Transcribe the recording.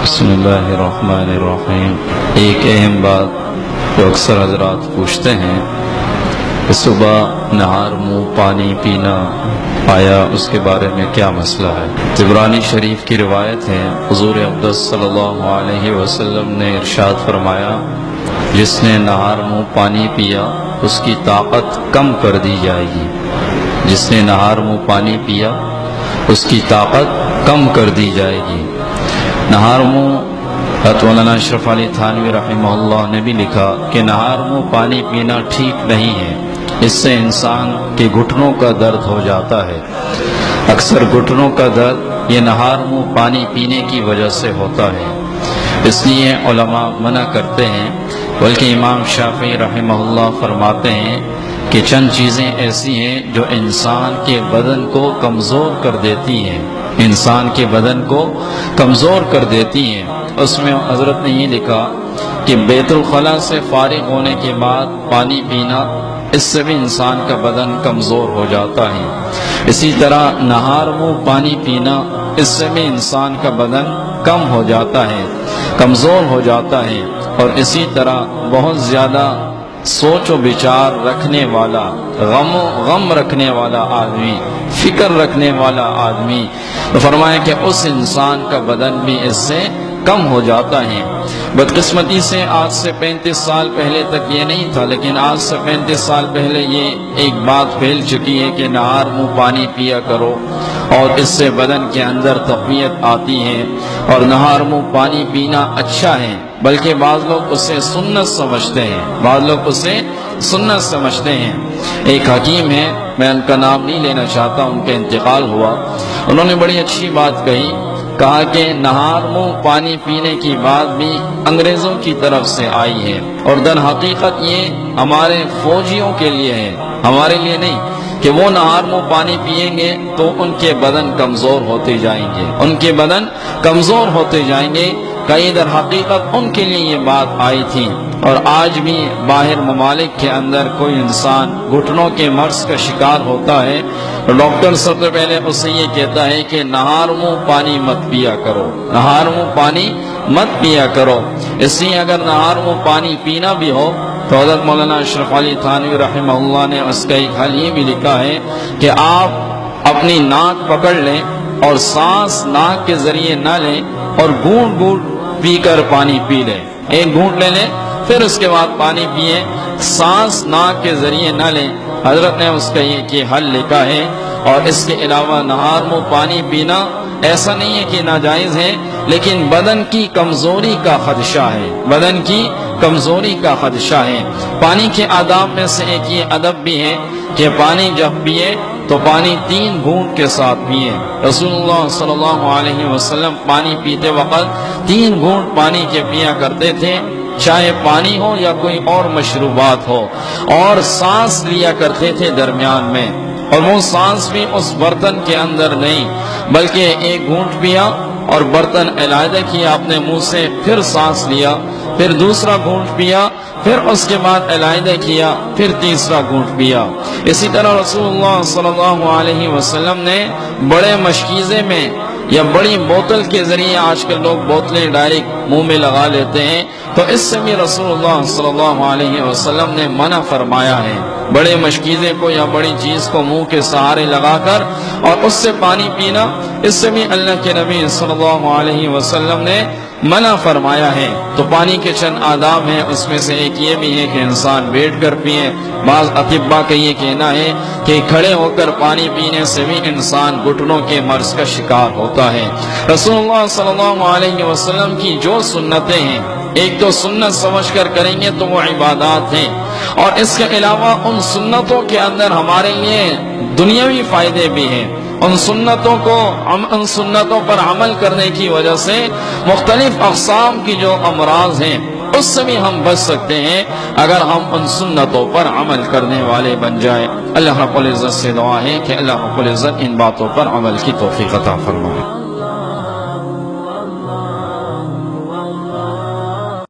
بسم اللہ الرحمن الرحیم۔ ایک اہم بات جو اکثر حضرات پوچھتے ہیں کہ صبح نہار منہ پانی پینا آیا اس کے بارے میں کیا مسئلہ ہے؟ طبرانی شریف کی روایت ہے، حضور اقدس صلی اللہ علیہ وسلم نے ارشاد فرمایا، جس نے نہار منہ پانی پیا اس کی طاقت کم کر دی جائے گی۔ جس نے نہار منہ پانی پیا اس کی طاقت کم کر دی جائے گی۔ نہار منہ مولانا اشرف علی تھانوی رحمہ اللہ نے بھی لکھا کہ نہار منہ پانی پینا ٹھیک نہیں ہے، اس سے انسان کے گھٹنوں کا درد ہو جاتا ہے۔ اکثر گھٹنوں کا درد یہ نہار منہ پانی پینے کی وجہ سے ہوتا ہے، اس لیے علماء منع کرتے ہیں۔ بلکہ امام شافعی رحمہ اللہ فرماتے ہیں کہ چند چیزیں ایسی ہیں جو انسان کے بدن کو کمزور کر دیتی ہیں، انسان کے بدن کو کمزور کر دیتی ہیں۔ اس میں حضرت نے یہ لکھا کہ بیت الخلاء سے فارغ ہونے کے بعد پانی پینا، اس سے بھی انسان کا بدن کمزور ہو جاتا ہے۔ اسی طرح نہار منہ پانی پینا، اس سے بھی انسان کا بدن کم ہو جاتا ہے، کمزور ہو جاتا ہے۔ اور اسی طرح بہت زیادہ سوچ و بچار رکھنے والا، غم رکھنے والا آدمی، فکر رکھنے والا آدمی، تو فرمایا کہ اس انسان کا بدن بھی اس سے کم ہو جاتا ہے۔ بدقسمتی سے آج سے 35 سال پہلے تک یہ نہیں تھا، لیکن آج سے 35 سال پہلے یہ ایک بات پھیل چکی ہے کہ نہار منہ پانی پیا کرو، اور اس سے بدن کے اندر تقویت آتی ہے، اور نہار منہ پانی پینا اچھا ہے۔ بلکہ بعض لوگ اسے سنت سمجھتے ہیں، بعض لوگ اسے سنت سمجھتے ہیں۔ ایک حکیم ہے، میں ان کا نام نہیں لینا چاہتا، ان کا انتقال ہوا، انہوں نے بڑی اچھی بات کہا کہ نہار منہ پانی پینے کی بات بھی انگریزوں کی طرف سے آئی ہے، اور در حقیقت یہ ہمارے فوجیوں کے لیے ہے، ہمارے لیے نہیں، کہ وہ نہار منہ پانی پیئیں گے تو ان کے بدن کمزور ہوتے جائیں گے، ان کے بدن کمزور ہوتے جائیں گے۔ کئی در حقیقت ان کے لیے یہ بات آئی تھی۔ اور آج بھی باہر ممالک کے اندر کوئی انسان گھٹنوں کے مرض کا شکار ہوتا ہے تو ڈاکٹر سب سے پہلے اسے یہ کہتا ہے کہ نہار منہ پانی مت پیا کرو، نہار منہ پانی مت پیا کرو۔ اس لیے اگر نہار منہ پانی پینا بھی ہو تو حضرت مولانا اشرف علی تھانوی رحمہ اللہ نے اس کا ایک حل یہ بھی لکھا ہے کہ آپ اپنی ناک پکڑ لیں اور سانس ناک کے ذریعے نہ لیں، اور گھونٹ گھونٹ پی کر پانی پی لیں۔ ایک گھونٹ لے لیں، پھر اس کے بعد پانی پیئیں، سانس ناک کے ذریعے نہ لیں۔ حضرت نے اس کا یہ حل لکھا ہے۔ اور اس کے علاوہ نہار منہ پانی پینا ایسا نہیں ہے کہ ناجائز ہے، لیکن بدن کی کمزوری کا خدشہ ہے، بدن کی کمزوری کا خدشہ ہے۔ پانی کے آداب میں سے ایک یہ ادب بھی ہے کہ پانی جب پیے تو پانی 3 گھونٹ کے ساتھ پیے۔ رسول اللہ صلی اللہ علیہ وسلم پانی پیتے وقت 3 گھونٹ پانی کے پیا کرتے تھے، چاہے پانی ہو یا کوئی اور مشروبات ہو، اور سانس لیا کرتے تھے درمیان میں، اور وہ سانس بھی اس برتن کے اندر نہیں، بلکہ ایک گھونٹ پیا اور برتن علیحدہ کیا اپنے منہ سے، پھر سانس لیا، پھر دوسرا گھونٹ پیا، پھر اس کے بعد علیحدہ کیا، پھر تیسرا گھونٹ پیا۔ اسی طرح رسول اللہ صلی اللہ علیہ وسلم نے بڑے مشکیزے میں یا بڑی بوتل کے ذریعے، آج کل لوگ بوتلیں ڈائریکٹ منہ میں لگا لیتے ہیں، تو اس سے بھی رسول اللہ صلی اللہ علیہ وسلم نے منع فرمایا ہے۔ بڑے مشکیزے کو یا بڑی چیز کو منہ کے سہارے لگا کر اور اس سے پانی پینا، اس سے بھی اللہ کے نبی صلی اللہ علیہ وسلم نے منع فرمایا ہے۔ تو پانی کے چند آداب ہیں، اس میں سے ایک یہ بھی ہے کہ انسان بیٹھ کر پیے۔ بعض اطباء کا یہ کہنا ہے کہ کھڑے ہو کر پانی پینے سے بھی انسان گھٹنوں کے مرض کا شکار ہوتا ہے۔ رسول اللہ صلی اللہ علیہ وسلم کی جو سنتیں ہیں، ایک تو سنت سمجھ کر کریں گے تو وہ عبادات ہیں، اور اس کے علاوہ ان سنتوں کے اندر ہمارے لیے دنیاوی فائدے بھی ہیں۔ ان سنتوں پر عمل کرنے کی وجہ سے مختلف اقسام کی جو امراض ہیں اس سے بھی ہم بچ سکتے ہیں اگر ہم ان سنتوں پر عمل کرنے والے بن جائیں۔ اللہ رب العزت سے دعا ہے کہ اللہ رب العزت ان باتوں پر عمل کی توفیق عطا فرمائے۔